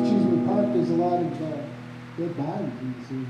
Chisholm Park, there's a lot of dead bodies in the city.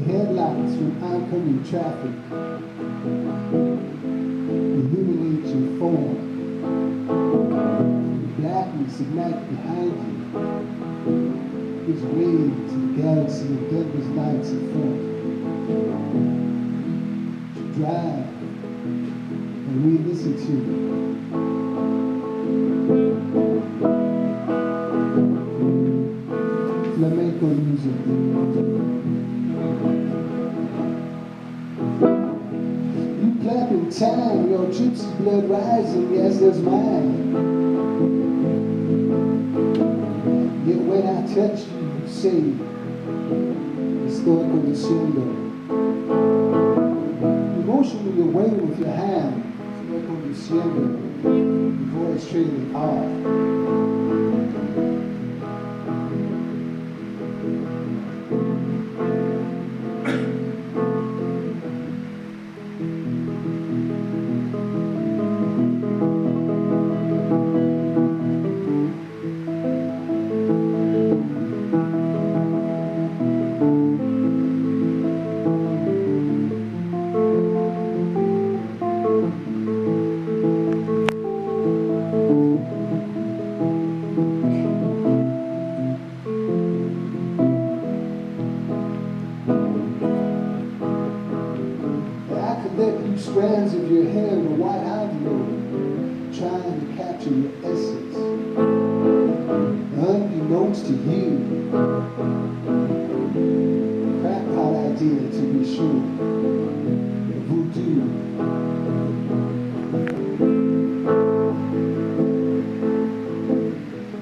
Headlights from oncoming traffic illuminate your form. The blackness of night behind you gives way to the galaxy of Denver's lights in front. You drive and we listen to flamenco music. Clap in time, your gypsy blood rising, yes, there's mine. Yet when I touch you, you say, estoy conociendo. Emotionally you're waving with your hand, estoy conociendo. Your voice trailing off. Strands of your hair in a white envelope, trying to capture your essence, unbeknownst to you. Crackpot idea, to be sure. Voodoo.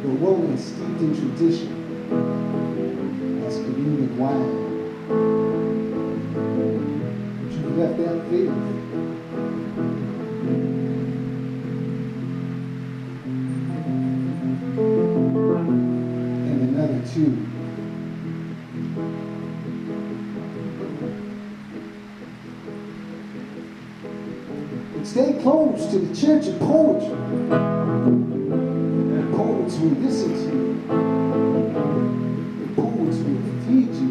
The woman steeped in tradition, as communion wine. But you left that faith. Too. And stay close to the church of poetry. The poets will listen to you. The poets will feed you.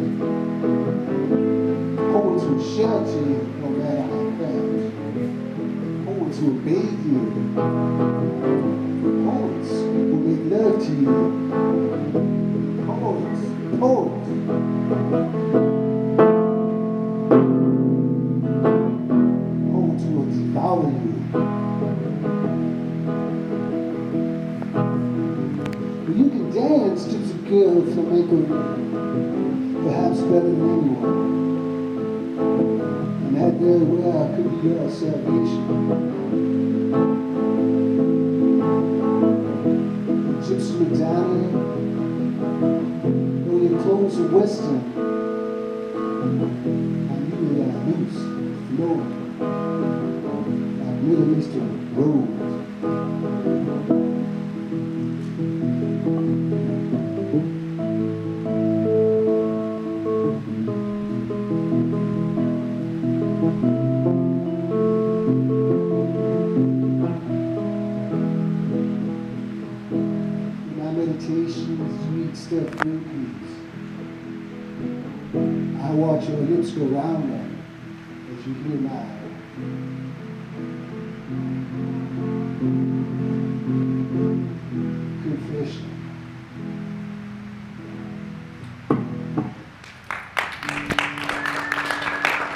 The poets will shelter you no matter how fast. The poets will bathe you. The poets will make love to you. Poets. Poets will devour you. But you can dance to the girl flamenco, perhaps better than anyone. And that very well could be your salvation. Gypsy medallion. Your clothes are Western, and you are loose, flowing, like Middle Eastern robes. In my meditations, sweet stuff repeats. I watch your lips go round them as you hear mine.